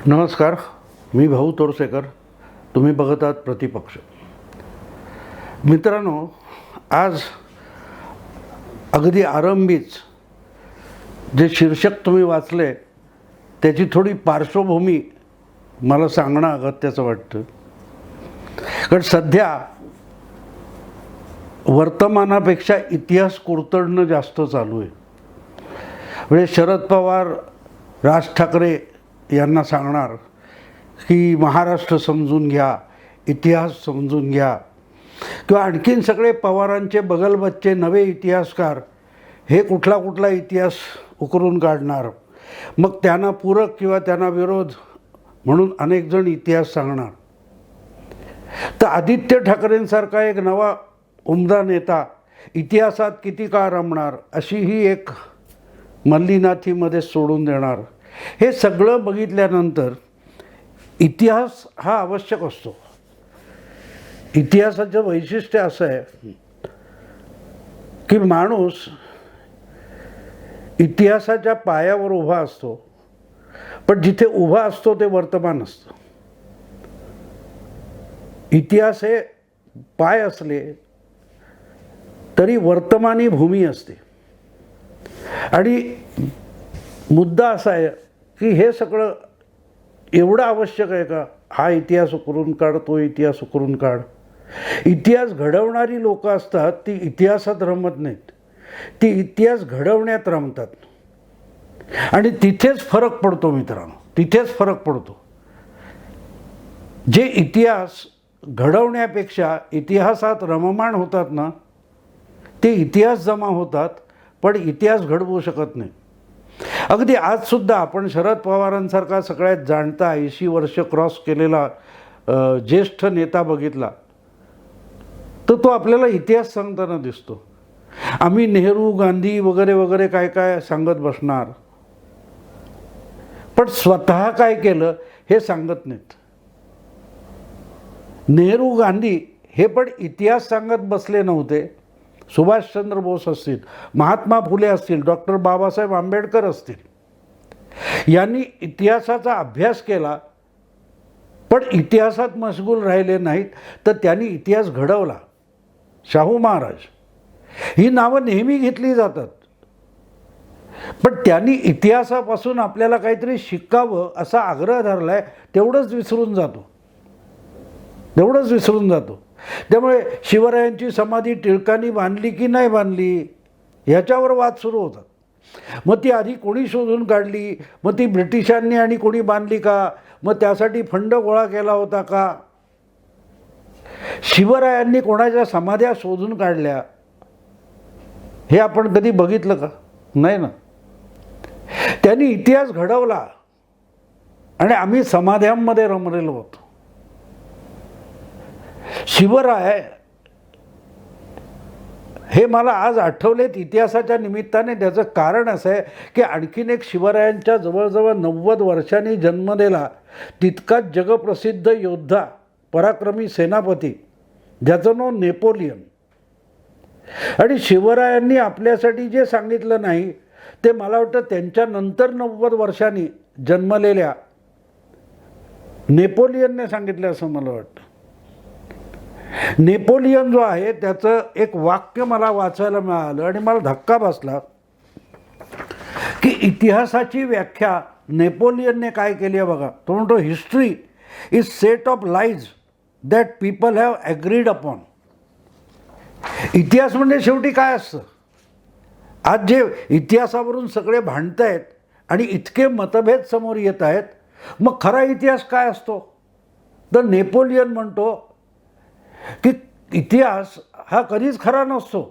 नमस्कार, मी भाऊ तोरसेकर. तुम्ही बघत आहात प्रतिपक्ष. मित्रांनो, आज अगदी आरंभीच जे शीर्षक तुम्ही वाचले त्याची थोडी पार्श्वभूमी मला सांगणं अगत्याचं वाटतं. कारण सध्या वर्तमानापेक्षा इतिहास कुरतडणं जास्त चालू आहे. म्हणजे शरद पवार राज ठाकरे यांना सांगणार की महाराष्ट्र समजून घ्या, इतिहास समजून घ्या, किंवा आणखीन सगळे पवारांचे बगलबच्चे नवे इतिहासकार हे कुठला इतिहास उकरून काढणार, मग त्यांना पूरक किंवा त्यांना विरोध म्हणून अनेक जण इतिहास सांगणार. तर आदित्य ठाकरेंसारखा एक नवा उमदा नेता इतिहासात किती काळ रमणार अशी ही एक मल्लीनाथीमध्ये सोडून देणार. हे सगळं बघितल्यानंतर इतिहास हा आवश्यक असतो. इतिहासाचं वैशिष्ट्य असं आहे की माणूस इतिहासाच्या पायावर उभा असतो, पण जिथे उभा असतो ते वर्तमान असतं. इतिहास हे पाय असले तरी वर्तमानी भूमी असते. आणि मुद्दा असा आहे की हे सगळं एवढं आवश्यक आहे का? हा इतिहास उकरून काढ, तो इतिहास उकरून काढ. इतिहास घडवणारी लोक असतात ती इतिहासात रमत नाहीत, ती इतिहास घडवण्यात रमतात. आणि तिथेच फरक पडतो मित्रांनो, तिथेच फरक पडतो. जे इतिहास घडवण्यापेक्षा इतिहासात रममाण होतात ना, ते इतिहास जमा होतात, पण इतिहास घडवू शकत नाही. अगदी आजसुद्धा आपण शरद पवारांसारखा सगळ्यात जाणता 80 वर्ष क्रॉस केलेला ज्येष्ठ नेता बघितला तर तो आपल्याला इतिहास सांगताना दिसतो. आम्ही नेहरू, गांधी वगैरे वगैरे काय काय सांगत बसणार, पण स्वतः काय केलं हे सांगत नाहीत. नेहरू, गांधी हे पण इतिहास सांगत बसले नव्हते. सुभाषचंद्र बोस असतील, महात्मा फुले असतील, डॉक्टर बाबासाहेब आंबेडकर असतील, यांनी इतिहासाचा अभ्यास केला, पण इतिहासात मशगूल राहिले नाहीत, तर त्यांनी इतिहास घडवला. शाहू महाराज ही नावं नेहमी घेतली जातात, पण त्यांनी इतिहासापासून आपल्याला काहीतरी शिकावं असा आग्रह धरलाय, तेवढंच विसरून जातो. त्यामुळे शिवरायांची समाधी टिळकांनी बांधली की नाही बांधली ह्याच्यावर वाद सुरू होतात. मग ती आधी कोणी शोधून काढली, मग ती ब्रिटिशांनी आणि कोणी बांधली का, मग त्यासाठी फंड गोळा केला होता का, शिवरायांनी कोणाच्या समाध्या शोधून काढल्या हे आपण कधी बघितलं का? नाही ना. त्यांनी इतिहास घडवला आणि आम्ही समाध्यांमध्ये रमलेलो होतो. शिवराय हे मला आज आठवलेत इतिहासाच्या निमित्ताने. त्याचं कारण असं आहे की आणखीन एक शिवरायांच्या जवळजवळ 90 वर्षांनी जन्मलेला तितकाच जगप्रसिद्ध योद्धा, पराक्रमी सेनापती, ज्याचं नाव नेपोलियन. आणि शिवरायांनी आपल्यासाठी जे सांगितलं नाही ते मला वाटतं त्यांच्या नंतर 90 वर्षांनी जन्मलेल्या नेपोलियनने सांगितलं असं मला वाटतं. नेपोलियन जो आहे त्याचं एक वाक्य मला वाचायला मिळालं आणि मला धक्का बसला की इतिहासाची व्याख्या नेपोलियनने काय केली आहे बघा. तो म्हणतो, history is set of lies that people have agreed upon. इतिहास म्हणजे शेवटी काय असतं? आज जे इतिहासावरून सगळे भांडत आहेत आणि इतके मतभेद समोर येत आहेत, मग खरा इतिहास काय असतो? तर नेपोलियन म्हणतो की इतिहास हा कधीच खरा नसतो.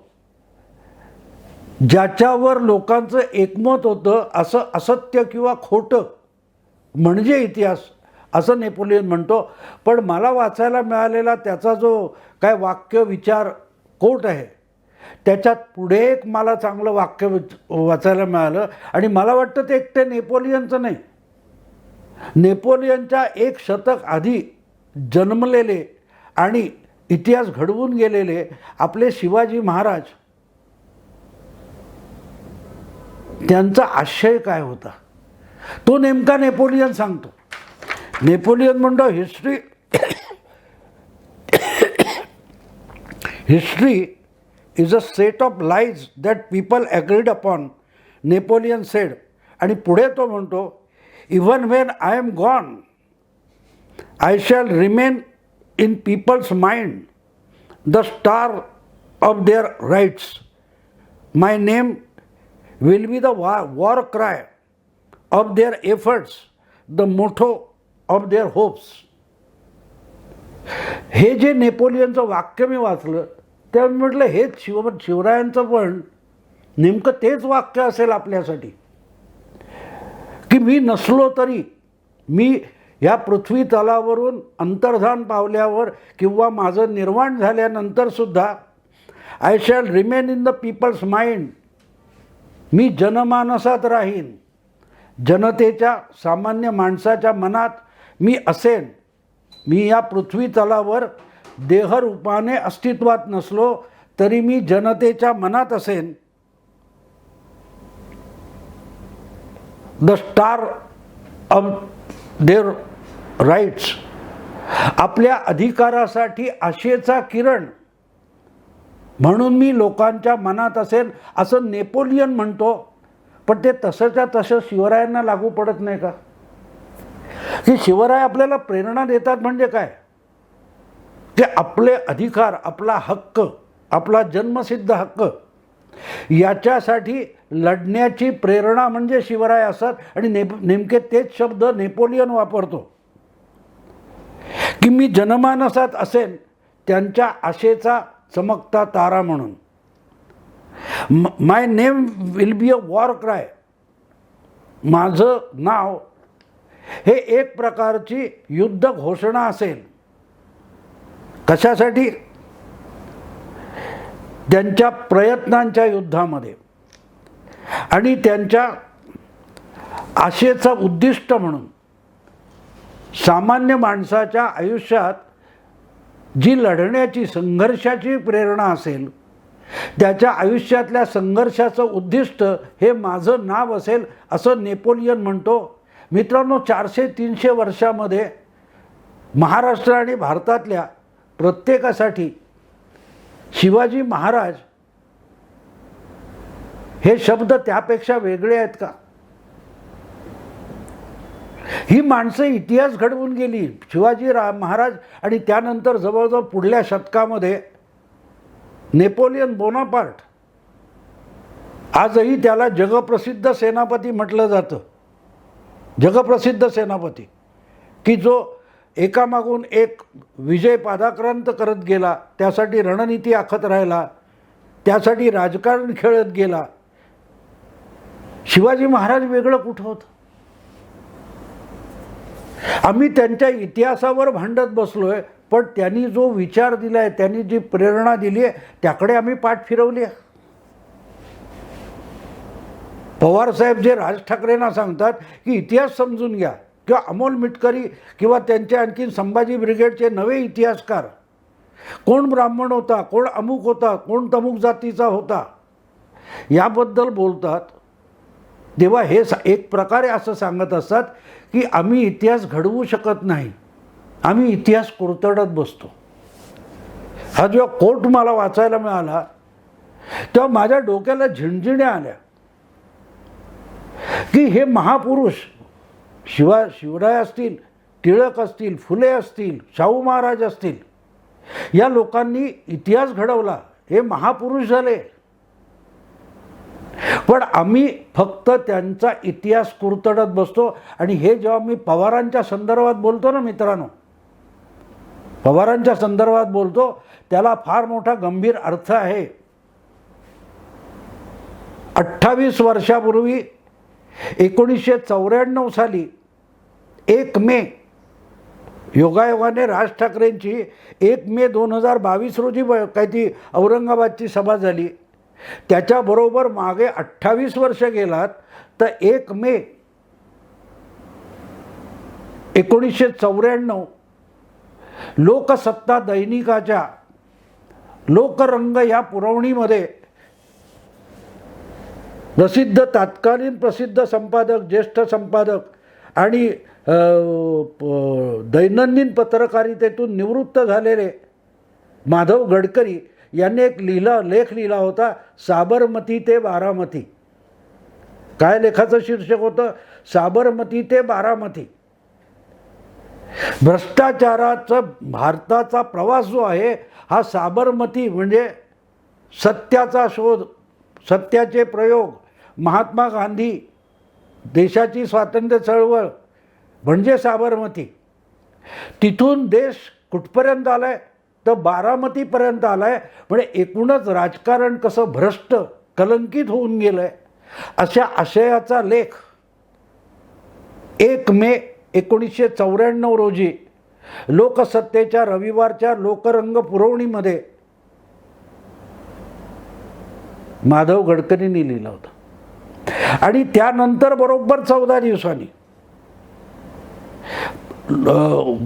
ज्याच्यावर लोकांचं एकमत होतं असं असत्य किंवा खोटं म्हणजे इतिहास, असं नेपोलियन म्हणतो. पण मला वाचायला मिळालेला त्याचा जो काय वाक्य विचार कोट आहे त्याच्यात पुढे एक मला चांगलं वाक्य वाचायला मिळालं. आणि मला वाटतं ते एकटे नेपोलियनचं नाही, नेपोलियनच्या 1 शतक आधी जन्मलेले आणि इतिहास घडवून गेलेले आपले शिवाजी महाराज, त्यांचा आशय काय होता तो नेमका नेपोलियन सांगतो. नेपोलियन म्हणतो history is a set of lies that people agreed upon, Napoleon said. आणि पुढे तो म्हणतो, even when I am gone I shall remain in people's mind the star of their rights. My name will be the war cry of their efforts, the motto of their hopes. हे जे नेपोलियनचं वाक्य मी वाचलं तेव्हा मी म्हटलं हेच शिवरायांचं पण नेमकं तेच वाक्य असेल आपल्यासाठी, की मी नसलो तरी, मी ह्या पृथ्वी तलावरून अंतर्धान पावल्यावर किंवा माझं निर्वाण झाल्यानंतरसुद्धा I shall remain in the people's mind. मी जनमानसात राहीन, जनतेच्या सामान्य माणसाच्या मनात मी असेन. मी या पृथ्वी तलावर देहरूपाने अस्तित्वात नसलो तरी मी जनतेच्या मनात असेन. The star of their rights. आपल्या अधिकारासाठी आशेचा किरण म्हणून मी लोकांच्या मनात असेल असं नेपोलियन म्हणतो. पण ते तसंच्या तसं शिवरायांना लागू पडत नाही का? की शिवराय आपल्याला प्रेरणा देतात म्हणजे काय? ते आपले अधिकार, आपला हक्क, आपला जन्मसिद्ध हक्क याच्यासाठी लढण्याची प्रेरणा म्हणजे शिवराय असतात. आणि नेमके तेच शब्द नेपोलियन वापरतो, की मी जनमानसात असेन त्यांच्या आशेचा चमकता तारा म्हणून. My name will be a war cry. माझं नाव हे एक प्रकारची युद्ध घोषणा असेल. कशासाठी? त्यांच्या प्रयत्नांच्या युद्धामध्ये आणि त्यांच्या आशेचं उद्दिष्ट म्हणून. सामान्य माणसाच्या आयुष्यात जी लढण्याची, संघर्षाची प्रेरणा असेल, त्याच्या आयुष्यातल्या संघर्षाचं उद्दिष्ट हे माझं नाव असेल असं नेपोलियन म्हणतो. मित्रांनो, 400-300 वर्षामध्ये महाराष्ट्र आणि भारतातल्या प्रत्येकासाठी शिवाजी महाराज हे शब्द त्यापेक्षा वेगळे आहेत का? ही माणसं इतिहास घडवून गेली. शिवाजी महाराज आणि त्यानंतर जवळजवळ पुढल्या शतकामध्ये नेपोलियन बोनापार्ट, आजही त्याला जगप्रसिद्ध सेनापती म्हटलं जातं. जगप्रसिद्ध सेनापती, की जो एकामागून एक विजय पादाक्रांत करत गेला, त्यासाठी रणनीती आखत राहिला, त्यासाठी राजकारण खेळत गेला. शिवाजी महाराज वेगळं कुठं होतं? आम्ही त्यांच्या इतिहासावर भांडत बसलोय, पण त्यांनी जो विचार दिलाय, त्यांनी जी प्रेरणा दिली आहे त्याकडे आम्ही पाठ फिरवली आहे. पवारसाहेब जे राज ठाकरेंना सांगतात की इतिहास समजून घ्या, किंवा अमोल मिटकरी किंवा त्यांचे आणखी संभाजी ब्रिगेडचे नवे इतिहासकार, कोण ब्राह्मण होता, कोण अमुक होता, कोण तमुक जातीचा होता, याबद्दल बोलतात, तेव्हा हे एक प्रकारे असं सांगत असतात की आम्ही इतिहास घडवू शकत नाही, आम्ही इतिहास कुरतडत बसतो. हा जेव्हा कोट मला वाचायला मिळाला तेव्हा माझ्या डोक्याला झिणझिण्या आल्या की हे महापुरुष शिवराय असतील, टिळक असतील, फुले असतील, शाहू महाराज असतील, या लोकांनी इतिहास घडवला, हे महापुरुष झाले. पण आम्ही फक्त त्यांचा इतिहास कुरतडत बसतो. आणि हे जेव्हा मी पवारांच्या संदर्भात बोलतो ना मित्रांनो, पवारांच्या संदर्भात बोलतो, त्याला फार मोठा गंभीर अर्थ आहे. 28 वर्षापूर्वी 1994 साली 1 मे, योगायोगाने राज ठाकरेंची 1 मे 2022 रोजी काही ती औरंगाबादची सभा झाली. त्याच्याबरोबर मागे 28 वर्ष गेलात तर 1 मे 1994 लोकसत्ता दैनिकाच्या लोकरंग या पुरवणीमध्ये तत्कालीन प्रसिद्ध संपादक, ज्येष्ठ संपादक आणि दैनंदिन पत्रकारितेतून निवृत्त झालेले माधव गडकरी यांनी एक लेख लिहिला होता, साबरमती ते बारामती. काय लेखाचं शीर्षक होतं? साबरमती ते बारामती. भ्रष्टाचाराचा भारताचा प्रवास जो आहे हा साबरमती म्हणजे सत्याचा शोध, सत्याचे प्रयोग, महात्मा गांधी, देशाची स्वातंत्र्य चळवळ म्हणजे साबरमती. तिथून देश कुठपर्यंत आलाय तर बारामतीपर्यंत आलाय. म्हणजे एकूणच राजकारण कसं भ्रष्ट कलंकित होऊन गेलंय अशा आशयाचा लेख 1 मे 1994 रोजी लोकसत्तेच्या रविवारच्या लोकरंग पुरवणीमध्ये माधव गडकरींनी लिहिला होता. आणि त्यानंतर बरोबर 14 दिवसांनी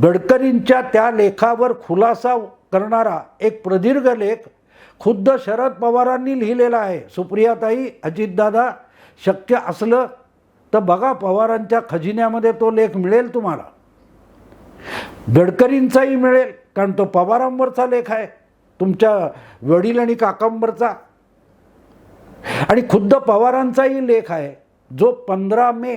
गडकरींच्या त्या लेखावर खुलासा करणारा एक प्रदीर्घ लेख खुद्द शरद पवारांनी लिहिलेला आहे. सुप्रियाताई, अजितदादा, शक्य असलं तर बघा, पवारांच्या खजिन्यामध्ये तो लेख मिळेल तुम्हाला. गडकरींचाही मिळेल कारण तो पवारांवरचा लेख आहे, तुमच्या वडील आणि काकांवरचा. आणि खुद्द पवारांचाही लेख आहे जो 15 मे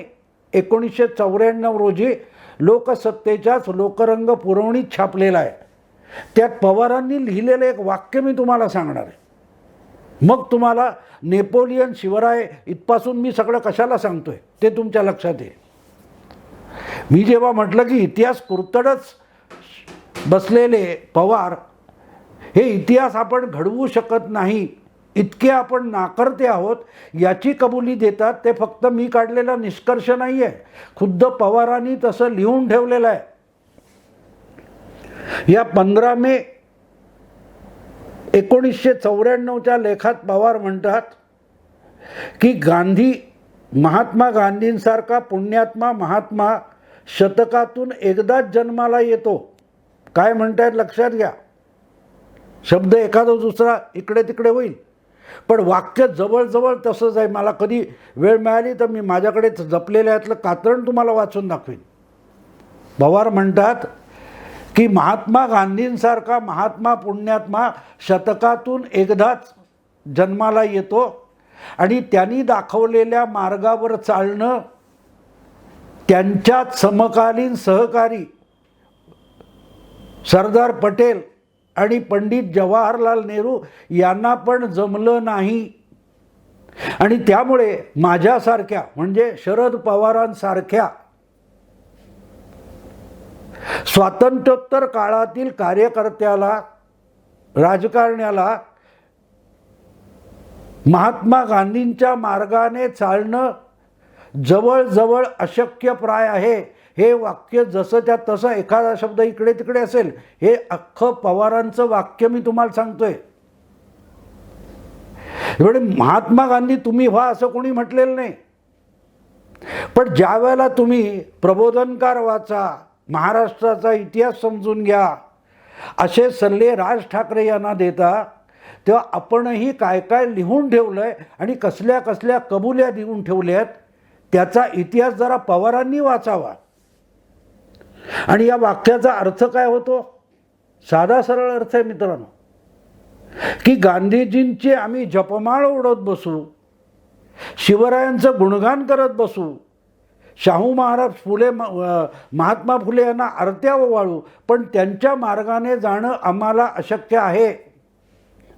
1994 रोजी लोकसत्तेच्याच लोकरंग पुरवणीत छापलेला आहे. त्यात पवारांनी लिहिलेलं एक वाक्य मी तुम्हाला सांगणार आहे. मग तुम्हाला नेपोलियन, शिवराय इथपासून मी सगळं कशाला सांगतोय ते तुमच्या लक्षात येईल. मी जेव्हा म्हटलं की इतिहास कुरतडच बसलेले पवार हे इतिहास आपण घडवू शकत नाही, इतके आपण नाकर्ते आहोत याची कबुली देतात, ते फक्त मी काढलेला निष्कर्ष नाही आहे, खुद्द पवारांनी तसं लिहून ठेवलेलं आहे. या 15 मे 1994च्या लेखात पवार म्हणतात की महात्मा गांधींसारखा पुण्यात्मा महात्मा शतकातून एकदाच जन्माला येतो. काय म्हणतायत लक्षात घ्या. शब्द एखादा दुसरा इकडे तिकडे होईल पण वाक्य जवळजवळ तसंच आहे. मला कधी वेळ मिळाली तर मी माझ्याकडे जपलेल्या यातलं कात्रण तुम्हाला वाचून दाखवीन. पवार म्हणतात की महात्मा गांधींसारखा महात्मा पुण्यात्मा शतकातून एकदाच जन्माला येतो आणि त्यांनी दाखवलेल्या मार्गावर चालणं त्यांच्यात समकालीन सहकारी सरदार पटेल आणि पंडित जवाहरलाल नेहरू यांना पण जमलं नाही. आणि त्यामुळे माझ्यासारख्या म्हणजे शरद पवारांसारख्या स्वातंत्र्योत्तर काळातील कार्यकर्त्याला, राजकारण्याला महात्मा गांधींच्या मार्गाने चालणं जवळजवळ अशक्यप्राय आहे. हे वाक्य जसं त्या तसं एखादा शब्द इकडे तिकडे असेल, हे अख्खं पवारांचं वाक्य मी तुम्हाला सांगतोय. एवढे महात्मा गांधी तुम्ही व्हा असं कोणी म्हटलेलं नाही. पण ज्या वेळेला तुम्ही प्रबोधनकार वाचा, महाराष्ट्राचा इतिहास समजून घ्या असे सल्ले राज ठाकरे यांना देता, तेव्हा आपणही काय काय लिहून ठेवलंय आणि कसल्या कसल्या कबुल्या देऊन ठेवल्यात त्याचा इतिहास जरा पवारांनी वाचावा. आणि या वाक्याचा अर्थ काय होतो? साधा सरळ अर्थ आहे मित्रांनो, की गांधीजींची आम्ही जपमाळ ओढत बसू, शिवरायांचं गुणगान करत बसू, शाहू महाराज फुले महात्मा फुले यांना आरत्या ओवाळू, पण त्यांच्या मार्गाने जाणं आम्हाला अशक्य आहे.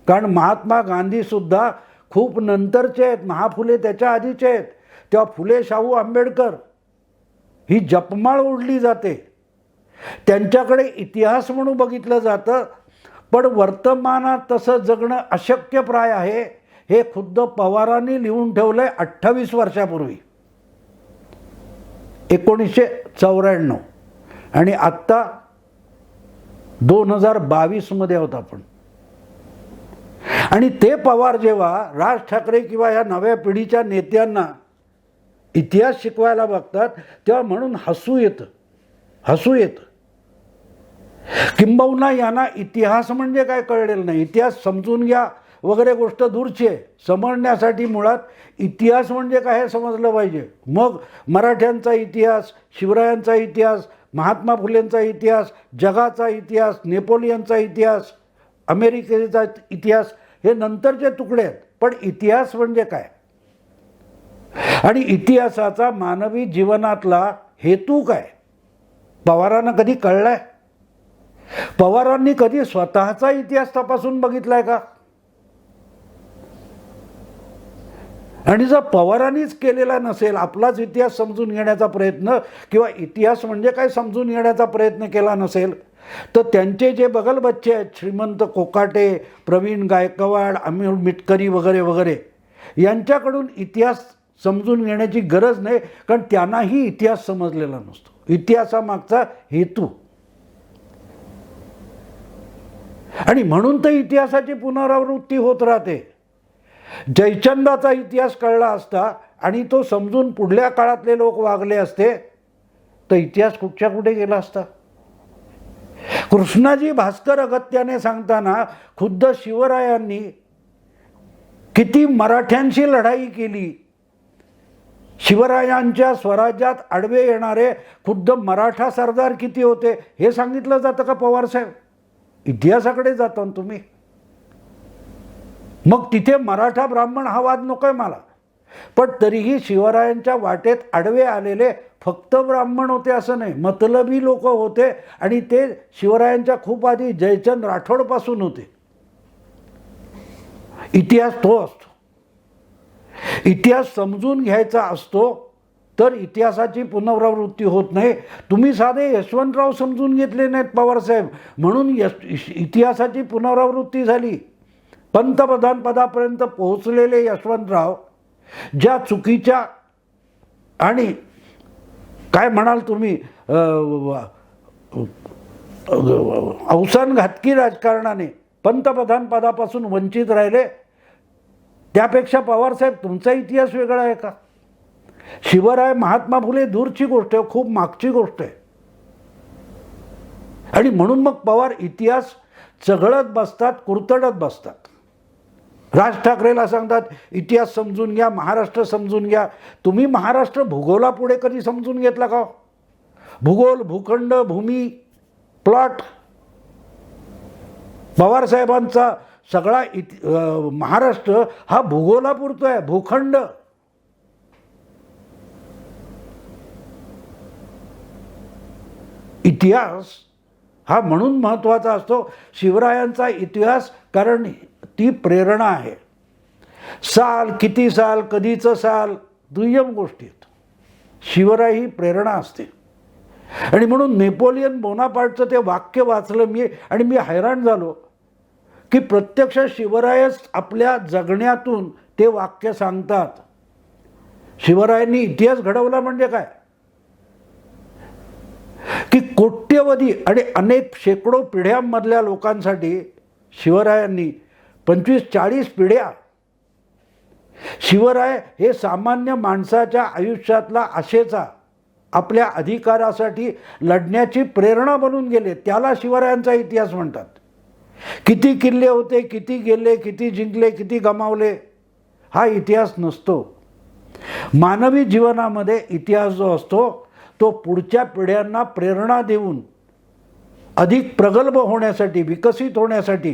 कारण महात्मा गांधीसुद्धा खूप नंतरचे आहेत, महाफुले त्याच्या आधीचे आहेत. तेव्हा फुले, शाहू, आंबेडकर ही जपमाळ ओढली जाते, त्यांच्याकडे इतिहास म्हणून बघितलं जातं. पण वर्तमानात तसं जगणं अशक्यप्राय आहे. हे खुद्द पवारांनी लिहून ठेवलंय 28 वर्षापूर्वी 1994. आणि आत्ता 2022 मध्ये आहोत आपण. आणि ते पवार जेव्हा राज ठाकरे किंवा या नव्या पिढीच्या नेत्यांना इतिहास शिकवायला बघतात तेव्हा म्हणून हसू येतं. किंबहुना यांना इतिहास म्हणजे काय कळलेलं नाही. इतिहास समजून घ्या वगैरे गोष्ट दूरची आहे. समजण्यासाठी मुळात इतिहास म्हणजे काय हे समजलं पाहिजे. मग मराठ्यांचा इतिहास, शिवरायांचा इतिहास, महात्मा फुलेंचा इतिहास, जगाचा इतिहास, नेपोलियनचा इतिहास, अमेरिकेचा इतिहास हे नंतरचे तुकडे आहेत. पण इतिहास म्हणजे काय आणि इतिहासाचा मानवी जीवनातला हेतू काय पवारांना कधी कळलाय? पवारांनी कधी स्वतःचा इतिहास तपासून बघितलाय का? आणि जर पवारांनीच केलेला नसेल, आपलाच इतिहास समजून घेण्याचा प्रयत्न किंवा इतिहास म्हणजे काय समजून घेण्याचा प्रयत्न केला नसेल, तर त्यांचे जे बगलबच्चे आहेत, श्रीमंत कोकाटे, प्रवीण गायकवाड, अमोल मिटकरी वगैरे वगैरे, यांच्याकडून इतिहास समजून घेण्याची गरज नाही. कारण त्यांनाही इतिहास समजलेला नसतो, इतिहासामागचा हेतू. आणि म्हणून तर इतिहासाची पुनरावृत्ती होत राहते. जयचंदाचा इतिहास कळला असता आणि तो समजून पुढल्या काळातले लोक वागले असते तर इतिहास कुठच्या कुठे गेला असता. कृष्णाजी भास्कर अगत्याने सांगताना खुद्द शिवरायांनी किती मराठ्यांशी लढाई केली, शिवरायांच्या स्वराज्यात आडवे येणारे खुद्द मराठा सरदार किती होते हे सांगितलं जातं का पवारसाहेब? इतिहासाकडे जाता तुम्ही. मग तिथे मराठा ब्राह्मण हा वाद नकोय मला, पण तरीही शिवरायांच्या वाटेत आडवे आलेले फक्त ब्राह्मण होते असं नाही, मतलबी लोक होते. आणि ते शिवरायांच्या खूप आधी जयचंद राठोडपासून होते. इतिहास तो असतो. इतिहास समजून घ्यायचा असतो तर इतिहासाची पुनरावृत्ती होत नाही. तुम्ही साधे यशवंतराव समजून घेतले नाहीत पवारसाहेब, म्हणून इतिहासाची पुनरावृत्ती झाली. पंतप्रधान पदापर्यंत पोहोचलेले यशवंतराव ज्या चुकीच्या आणि काय म्हणाल तुम्ही अवसानघातकी राजकारणाने पंतप्रधान पदापासून वंचित राहिले, त्यापेक्षा पवारसाहेब तुमचा इतिहास वेगळा आहे का? शिवराय, महात्मा फुले दूरची गोष्ट आहे, खूप मागची गोष्ट आहे. आणि म्हणून मग पवार इतिहास चघळत बसतात, कुरतडत बसतात. राज ठाकरेला सांगतात इतिहास समजून घ्या, महाराष्ट्र समजून घ्या. तुम्ही महाराष्ट्र भूगोलापुढे कधी समजून घेतला का? भूगोल, भूखंड, भूमी, प्लॉट, पवारसाहेबांचा सगळा महाराष्ट्र हा भूगोलापुरतो आहे, भूखंड. इतिहास हा म्हणून महत्त्वाचा असतो, शिवरायांचा इतिहास, कारण ती प्रेरणा आहे. साल, किती साल, कधीचं साल दुय्यम गोष्टी आहेत. शिवराय ही प्रेरणा असते. आणि म्हणून नेपोलियन बोनापार्टचं ते वाक्य वाचलं मी आणि मी हैराण झालो की प्रत्यक्ष शिवरायच आपल्या जगण्यातून ते वाक्य सांगतात. शिवरायांनी इतिहास घडवला म्हणजे काय की कोट्यवधी आणि अनेक शेकडो पिढ्यांमधल्या लोकांसाठी शिवरायांनी 25-40 पिढ्या, शिवराय हे सामान्य माणसाच्या आयुष्यातला आशेचा, आपल्या अधिकारासाठी लढण्याची प्रेरणा बनून गेले. त्याला शिवरायांचा इतिहास म्हणतात. किती किल्ले होते, किती गेले, किती जिंकले, किती गमावले, हा इतिहास नसतो. मानवी जीवनामध्ये इतिहास जो असतो तो पुढच्या पिढ्यांना प्रेरणा देऊन अधिक प्रगल्भ होण्यासाठी, विकसित होण्यासाठी,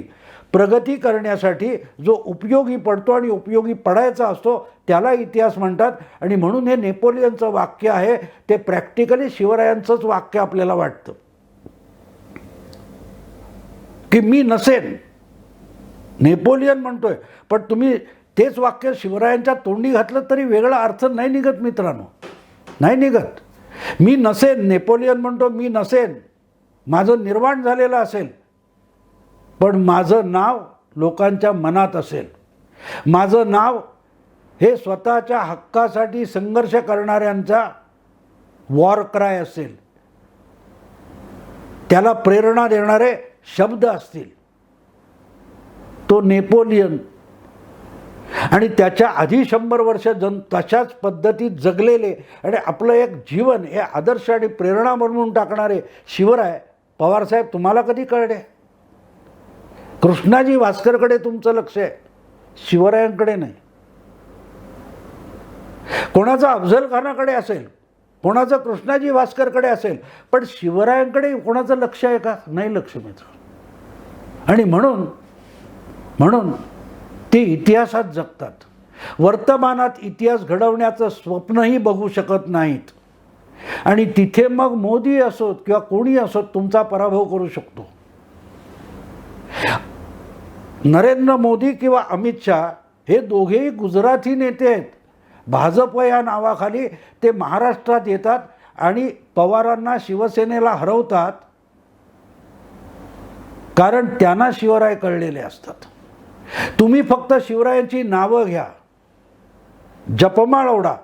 प्रगती करण्यासाठी जो उपयोगी पडतो आणि उपयोगी पडायचा असतो त्याला इतिहास म्हणतात. आणि म्हणून हे नेपोलियनचं वाक्य आहे ते प्रॅक्टिकली शिवरायांचंच वाक्य आपल्याला वाटतं की मी नसेन. नेपोलियन म्हणतोय, पण तुम्ही तेच वाक्य शिवरायांच्या तोंडी घातलं तरी वेगळा अर्थ नाही निघत मित्रांनो, नाही निघत. मी नसेन, नेपोलियन म्हणतो मी नसेन, माझं निर्वाण झालेलं असेल, पण माझं नाव लोकांच्या मनात असेल. माझं नाव हे स्वतःच्या हक्कासाठी संघर्ष करणाऱ्यांचा वॉर क्राय असेल, त्याला प्रेरणा देणारे शब्द असतील. तो नेपोलियन आणि त्याच्या आधी 100 वर्ष तशाच पद्धतीत जगलेले आणि आपलं एक जीवन हे आदर्श आणि प्रेरणा बनवून टाकणारे शिवराय पवारसाहेब तुम्हाला कधी कळले? कृष्णाजी भास्करकडे तुमचं लक्ष आहे. शिवरायांकडे नाही. कोणाचा अफजल खानाकडे असेल, कोणाचं कृष्णाजी भास्करकडे असेल, पण शिवरायांकडे कोणाचं लक्ष आहे का? नाही लक्ष मित्र. आणि म्हणून ते इतिहासात जगतात. वर्तमानात इतिहास घडवण्याचं स्वप्नही बघू शकत नाहीत. आणि तिथे मग मोदी असोत किंवा कोणी असोत तुमचा पराभव करू शकतो. नरेंद्र मोदी किंवा अमित शहा हे दोघेही गुजराती नेते आहेत. भाजप या नावाखाली ते महाराष्ट्रात येतात आणि पवारांना, शिवसेनेला हरवतात, कारण त्यांना शिवराय कळलेले असतात. तुम्ही फक्त शिवरायांची नावं घ्या, जपमाळ ओढा,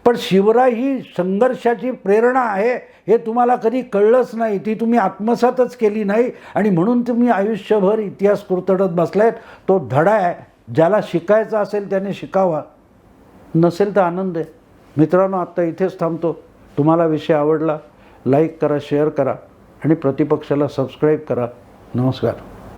पण शिवराय ही संघर्षाची प्रेरणा आहे हे तुम्हाला कधी कळलंच नाही. ती तुम्ही आत्मसातच केली नाही आणि म्हणून तुम्ही आयुष्यभर इतिहास कुरतडत बसलायत. तो धडा आहे, ज्याला शिकायचा असेल त्याने शिकावा, नसेल तर आनंद आहे. मित्रांनो, आत्ता इथेच थांबतो. तुम्हाला विषय आवडला, लाईक करा, शेअर करा आणि प्रतिपक्षाला सबस्क्राईब करा. नमस्कार.